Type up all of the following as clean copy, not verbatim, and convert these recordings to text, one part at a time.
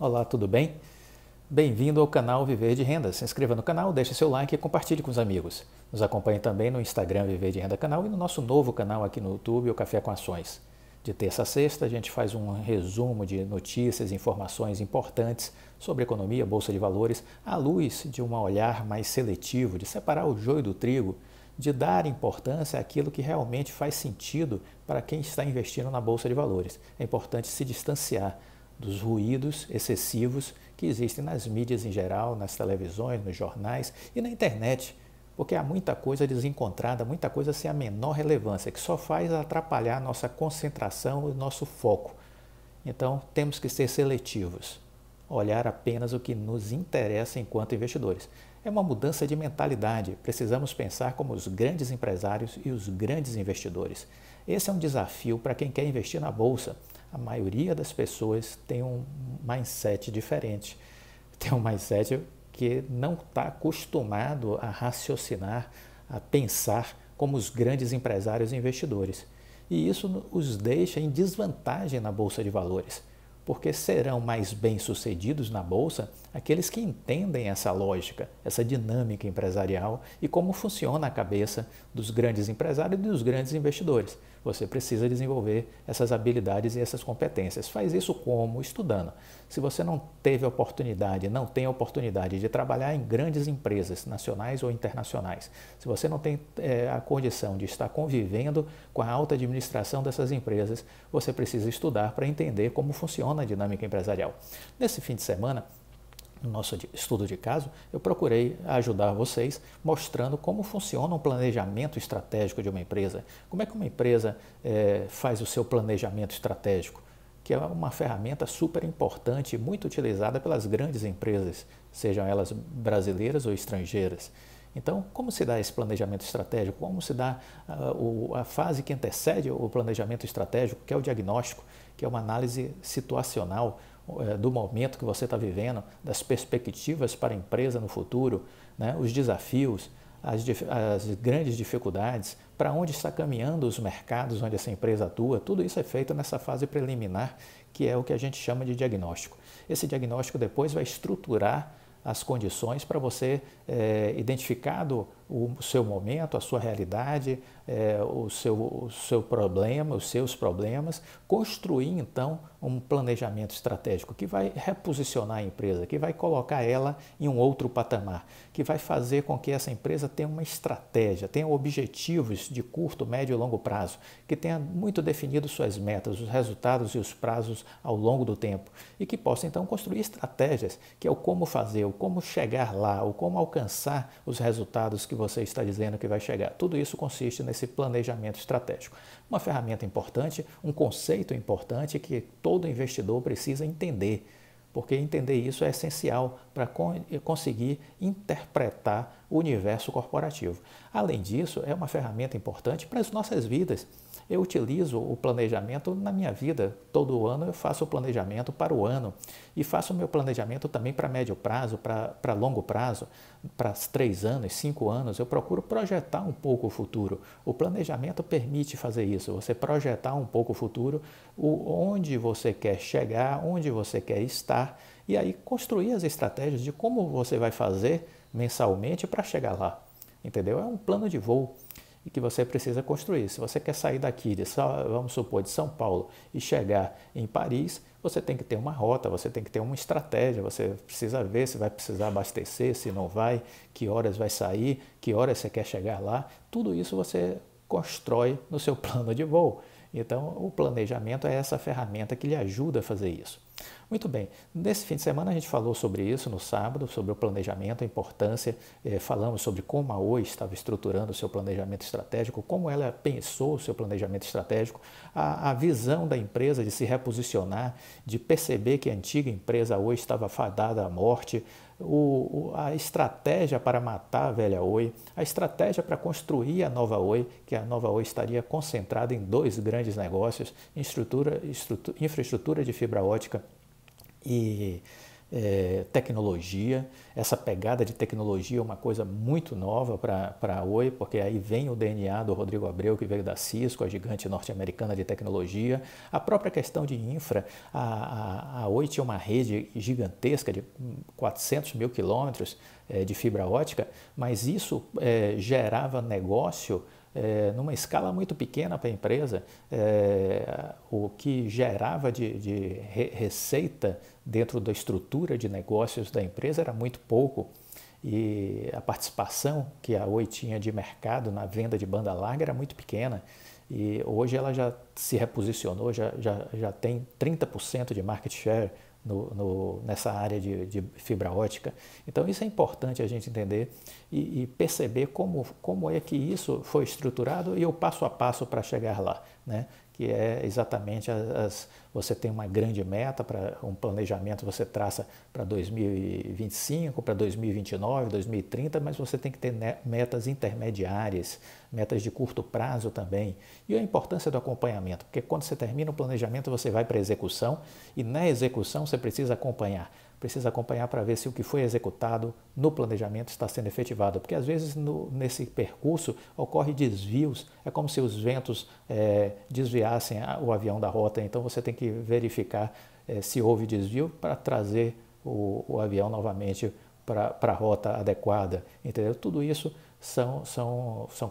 Olá, tudo bem? Bem-vindo ao canal Viver de Renda. Se inscreva no canal, deixe seu like e compartilhe com os amigos. Nos acompanhe também no Instagram Viver de Renda Canal e no nosso novo canal aqui no YouTube, o Café com Ações. De terça a sexta, a gente faz um resumo de notícias e informações importantes sobre economia, bolsa de valores, à luz de um olhar mais seletivo, de separar o joio do trigo, de dar importância àquilo que realmente faz sentido para quem está investindo na bolsa de valores. É importante se distanciar dos ruídos excessivos que existem nas mídias em geral, nas televisões, nos jornais e na internet, porque há muita coisa desencontrada, muita coisa sem a menor relevância, que só faz atrapalhar a nossa concentração e nosso foco. Então, temos que ser seletivos, olhar apenas o que nos interessa enquanto investidores. É uma mudança de mentalidade, precisamos pensar como os grandes empresários e os grandes investidores. Esse é um desafio para quem quer investir na bolsa. A maioria das pessoas tem um mindset diferente, tem um mindset que não está acostumado a raciocinar, a pensar como os grandes empresários e investidores. E isso os deixa em desvantagem na bolsa de valores, porque serão mais bem-sucedidos na bolsa aqueles que entendem essa lógica, essa dinâmica empresarial e como funciona a cabeça dos grandes empresários e dos grandes investidores. Você precisa desenvolver essas habilidades e essas competências. Faz isso como? Estudando. Se você não teve oportunidade, não tem oportunidade de trabalhar em grandes empresas nacionais ou internacionais, se você não tem a condição de estar convivendo com a alta administração dessas empresas, você precisa estudar para entender como funciona a dinâmica empresarial. Nesse fim de semana, no nosso estudo de caso, eu procurei ajudar vocês mostrando como funciona um planejamento estratégico de uma empresa. Como é que uma empresa faz o seu planejamento estratégico, que é uma ferramenta super importante e muito utilizada pelas grandes empresas, sejam elas brasileiras ou estrangeiras. Então, como se dá esse planejamento estratégico? Como se dá a fase que antecede o planejamento estratégico, que é o diagnóstico, que é uma análise situacional do momento que você está vivendo, das perspectivas para a empresa no futuro, né? Os desafios, as grandes dificuldades, para onde está caminhando os mercados onde essa empresa atua, tudo isso é feito nessa fase preliminar, que é o que a gente chama de diagnóstico. Esse diagnóstico depois vai estruturar as condições para você, identificado o seu momento, a sua realidade, o seu problema, os seus problemas, construir então um planejamento estratégico que vai reposicionar a empresa, que vai colocar ela em um outro patamar, que vai fazer com que essa empresa tenha uma estratégia, tenha objetivos de curto, médio e longo prazo, que tenha muito definido suas metas, os resultados e os prazos ao longo do tempo e que possa então construir estratégias, que é o como fazer, o como chegar lá, o como alcançar os resultados que você está dizendo que vai chegar. Tudo isso consiste nesse planejamento estratégico. Uma ferramenta importante, um conceito importante que todo investidor precisa entender, porque entender isso é essencial para conseguir interpretar o universo corporativo. Além disso, é uma ferramenta importante para as nossas vidas. Eu utilizo o planejamento na minha vida. Todo ano eu faço o planejamento para o ano e faço o meu planejamento também para médio prazo, para longo prazo, para 3 anos, 5 anos. Eu procuro projetar um pouco o futuro. O planejamento permite fazer isso, você projetar um pouco o futuro, onde você quer chegar, onde você quer estar e aí construir as estratégias de como você vai fazer mensalmente para chegar lá. Entendeu? É um plano de voo e que você precisa construir. Se você quer sair daqui, vamos supor, de São Paulo e chegar em Paris, você tem que ter uma rota, você tem que ter uma estratégia, você precisa ver se vai precisar abastecer, se não vai, que horas vai sair, que horas você quer chegar lá. Tudo isso você constrói no seu plano de voo. Então, o planejamento é essa ferramenta que lhe ajuda a fazer isso. Muito bem, nesse fim de semana a gente falou sobre isso no sábado, sobre o planejamento, a importância, falamos sobre como a Oi estava estruturando o seu planejamento estratégico, como ela pensou o seu planejamento estratégico, a visão da empresa de se reposicionar, de perceber que a antiga empresa Oi estava fadada à morte, a estratégia para matar a velha Oi, a estratégia para construir a nova Oi, que a nova Oi estaria concentrada em 2 grandes negócios, infraestrutura de fibra ótica e tecnologia. Essa pegada de tecnologia é uma coisa muito nova para a Oi, porque aí vem o DNA do Rodrigo Abreu, que veio da Cisco, a gigante norte-americana de tecnologia. A própria questão de infra, a Oi tinha uma rede gigantesca de 400 mil quilômetros de fibra ótica, mas isso gerava negócio numa escala muito pequena para a empresa. O que gerava de receita dentro da estrutura de negócios da empresa era muito pouco, e a participação que a Oi tinha de mercado na venda de banda larga era muito pequena, e hoje ela já se reposicionou, já tem 30% de market share nessa área de fibra ótica. Então isso é importante a gente entender e perceber como é que isso foi estruturado e o passo a passo para chegar lá, né? Que é exatamente você tem uma grande meta, para um planejamento você traça para 2025, para 2029, 2030, mas você tem que ter metas intermediárias, metas de curto prazo também. E a importância do acompanhamento, porque quando você termina o planejamento você vai para a execução, e na execução você precisa acompanhar. Precisa acompanhar para ver se o que foi executado no planejamento está sendo efetivado, porque às vezes nesse percurso ocorre desvios, é como se os ventos desviassem o avião da rota, então você tem que verificar se houve desvio para trazer o avião novamente para a rota adequada, entendeu? Tudo isso são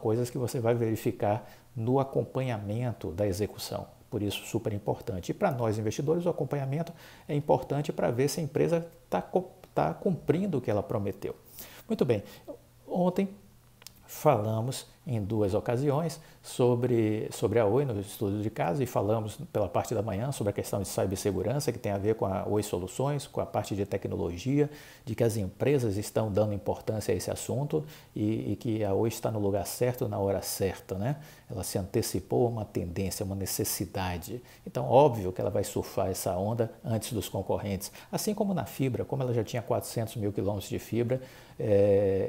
coisas que você vai verificar no acompanhamento da execução. Por isso, super importante. E para nós investidores, o acompanhamento é importante para ver se a empresa está cumprindo o que ela prometeu. Muito bem, ontem falamos em duas ocasiões sobre a Oi no estudo de caso, e falamos pela parte da manhã sobre a questão de cibersegurança, que tem a ver com a Oi Soluções, com a parte de tecnologia, de que as empresas estão dando importância a esse assunto e que a Oi está no lugar certo na hora certa, né? Ela se antecipou a uma tendência, uma necessidade. Então, óbvio que ela vai surfar essa onda antes dos concorrentes. Assim como na fibra, como ela já tinha 400 mil quilômetros de fibra,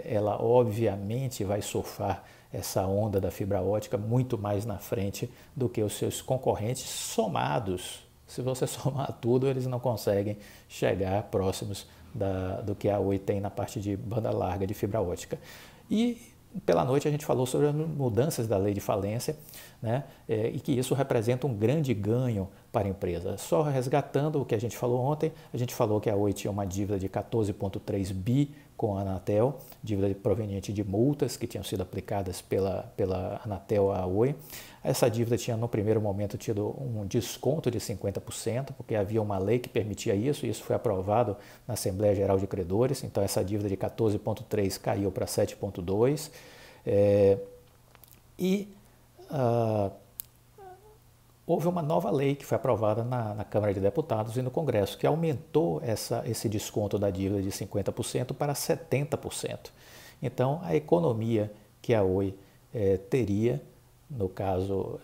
ela obviamente vai surfar essa onda da fibra ótica muito mais na frente do que os seus concorrentes somados. Se você somar tudo, eles não conseguem chegar próximos do que a Oi tem na parte de banda larga de fibra ótica. E pela noite a gente falou sobre as mudanças da lei de falência, né? E que isso representa um grande ganho para a empresa. Só resgatando o que a gente falou ontem, a gente falou que a Oi tinha uma dívida de 14,3 bi com a Anatel, dívida proveniente de multas que tinham sido aplicadas pela Anatel à Oi. Essa dívida tinha no primeiro momento tido um desconto de 50%, porque havia uma lei que permitia isso, e isso foi aprovado na Assembleia Geral de Credores, então essa dívida de 14,3 caiu para 7,2. Houve uma nova lei que foi aprovada na Câmara de Deputados e no Congresso, que aumentou esse desconto da dívida de 50% para 70%. Então, a economia que a Oi teria, no caso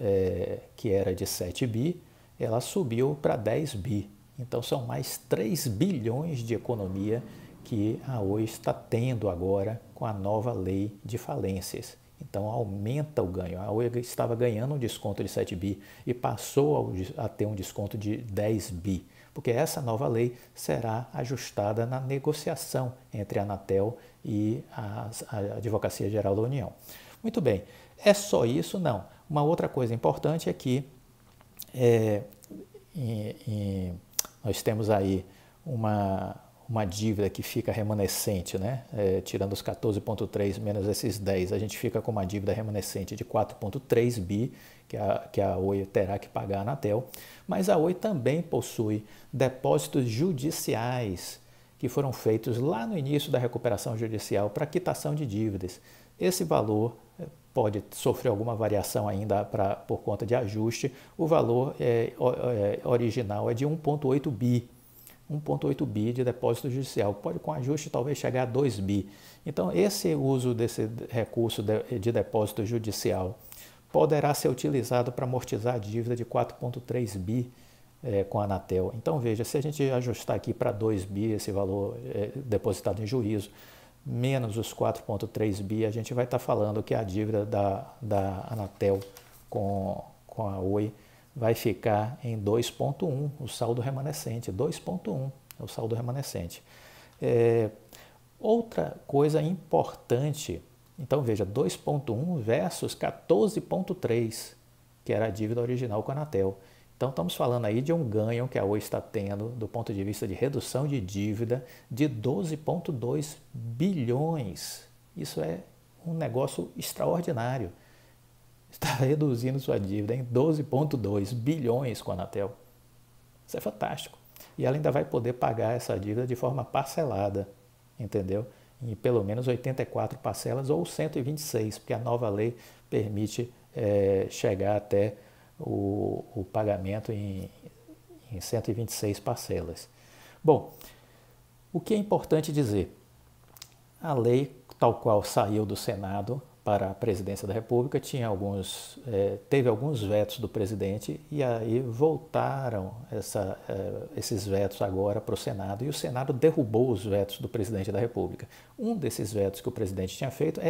que era de 7 bi, ela subiu para 10 bi. Então, são mais 3 bilhões de economia que a Oi está tendo agora com a nova lei de falências. Então aumenta o ganho. A Oi estava ganhando um desconto de 7 bi e passou a ter um desconto de 10 bi, porque essa nova lei será ajustada na negociação entre a Anatel e a Advocacia Geral da União. Muito bem, é só isso? Não. Uma outra coisa importante é que nós temos aí uma dívida que fica remanescente, né? Tirando os 14,3 menos esses 10, a gente fica com uma dívida remanescente de 4,3 bi, que a Oi terá que pagar à Anatel, mas a Oi também possui depósitos judiciais que foram feitos lá no início da recuperação judicial para quitação de dívidas. Esse valor pode sofrer alguma variação ainda por conta de ajuste. O valor original é de 1,8 bi. 1,8 bi de depósito judicial, pode com ajuste talvez chegar a 2 bi. Então esse uso desse recurso de depósito judicial poderá ser utilizado para amortizar a dívida de 4,3 bi com a Anatel. Então veja, se a gente ajustar aqui para 2 bi esse valor depositado em juízo, menos os 4,3 bi, a gente vai estar falando que a dívida da Anatel com a Oi vai ficar em 2,1, o saldo remanescente, 2,1. é o saldo remanescente. Outra coisa importante, então veja, 2,1 versus 14,3, que era a dívida original com a Anatel. Então estamos falando aí de um ganho que a Oi está tendo do ponto de vista de redução de dívida de 12,2 bilhões. Isso é um negócio extraordinário. Está reduzindo sua dívida em 12,2 bilhões com a Anatel. Isso é fantástico. E ela ainda vai poder pagar essa dívida de forma parcelada, entendeu? Em pelo menos 84 parcelas ou 126, porque a nova lei permite chegar até o pagamento em 126 parcelas. Bom, o que é importante dizer? A lei, tal qual saiu do Senado para a presidência da República, teve alguns vetos do presidente e aí voltaram esses vetos agora para o Senado e o Senado derrubou os vetos do presidente da República. Um desses vetos que o presidente tinha feito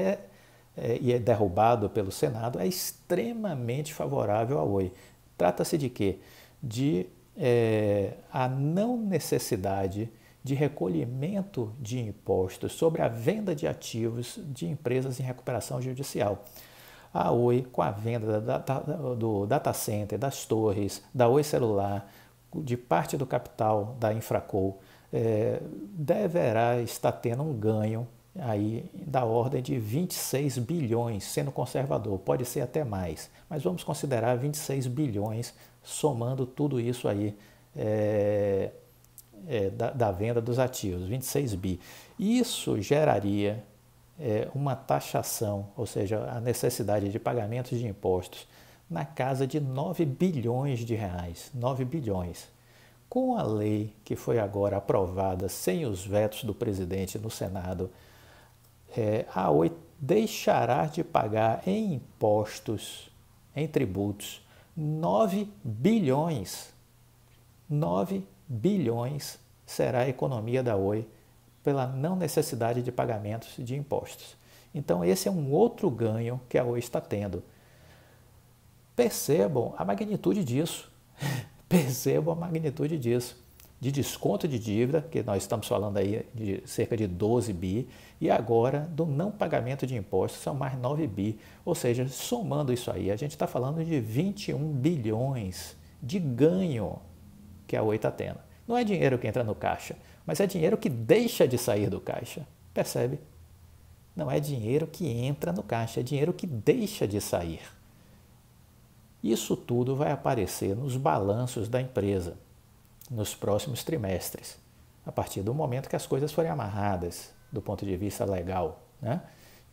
e é derrubado pelo Senado é extremamente favorável à Oi. Trata-se de quê? De a não necessidade de recolhimento de impostos sobre a venda de ativos de empresas em recuperação judicial. A Oi, com a venda do data center, das torres, da Oi Celular, de parte do capital da Infraco, deverá estar tendo um ganho aí da ordem de 26 bilhões, sendo conservador, pode ser até mais, mas vamos considerar 26 bilhões somando tudo isso aí da venda dos ativos, 26 bi. Isso geraria uma taxação, ou seja, a necessidade de pagamentos de impostos na casa de 9 bilhões de reais, 9 bilhões. Com a lei que foi agora aprovada sem os vetos do presidente no Senado, a Oi deixará de pagar em impostos, em tributos, 9 bilhões. 9 bilhões será a economia da Oi pela não necessidade de pagamentos de impostos. Então esse é um outro ganho que a Oi está tendo. Percebam a magnitude disso. Percebam a magnitude disso. De desconto de dívida, que nós estamos falando aí de cerca de 12 bi, e agora do não pagamento de impostos são mais 9 bi. Ou seja, somando isso aí, a gente está falando de 21 bilhões de ganho que a Oi está tendo. Não é dinheiro que entra no caixa, mas é dinheiro que deixa de sair do caixa. Percebe? Não é dinheiro que entra no caixa, é dinheiro que deixa de sair. Isso tudo vai aparecer nos balanços da empresa nos próximos trimestres, a partir do momento que as coisas forem amarradas do ponto de vista legal, né?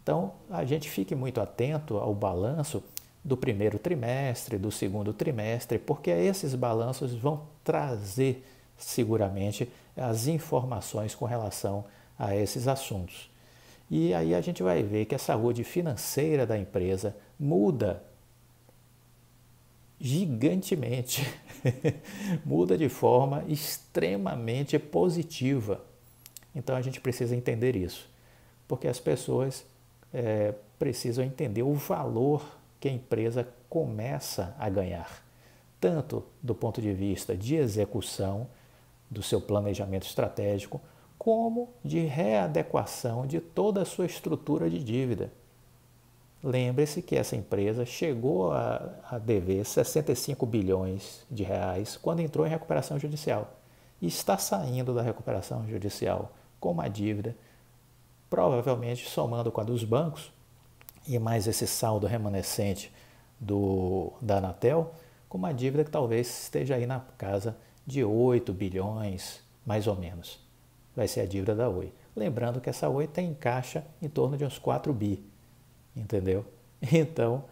Então, a gente fique muito atento ao balanço do primeiro trimestre, do segundo trimestre, porque esses balanços vão trazer seguramente as informações com relação a esses assuntos. E aí a gente vai ver que a saúde financeira da empresa muda gigantemente, muda de forma extremamente positiva. Então a gente precisa entender isso, porque as pessoas precisam entender o valor que a empresa começa a ganhar, tanto do ponto de vista de execução do seu planejamento estratégico, como de readequação de toda a sua estrutura de dívida. Lembre-se que essa empresa chegou a dever 65 bilhões de reais quando entrou em recuperação judicial e está saindo da recuperação judicial com uma dívida, provavelmente somando com a dos bancos e mais esse saldo remanescente da Anatel, com uma dívida que talvez esteja aí na casa de 8 bilhões, mais ou menos. Vai ser a dívida da Oi. Lembrando que essa Oi tem em caixa em torno de uns 4 bi. Entendeu? Então,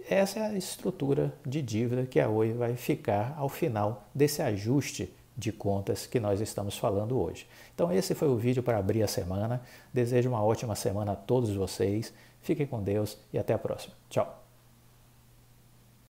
essa é a estrutura de dívida que a Oi vai ficar ao final desse ajuste de contas que nós estamos falando hoje. Então, esse foi o vídeo para abrir a semana. Desejo uma ótima semana a todos vocês. Fiquem com Deus e até a próxima. Tchau!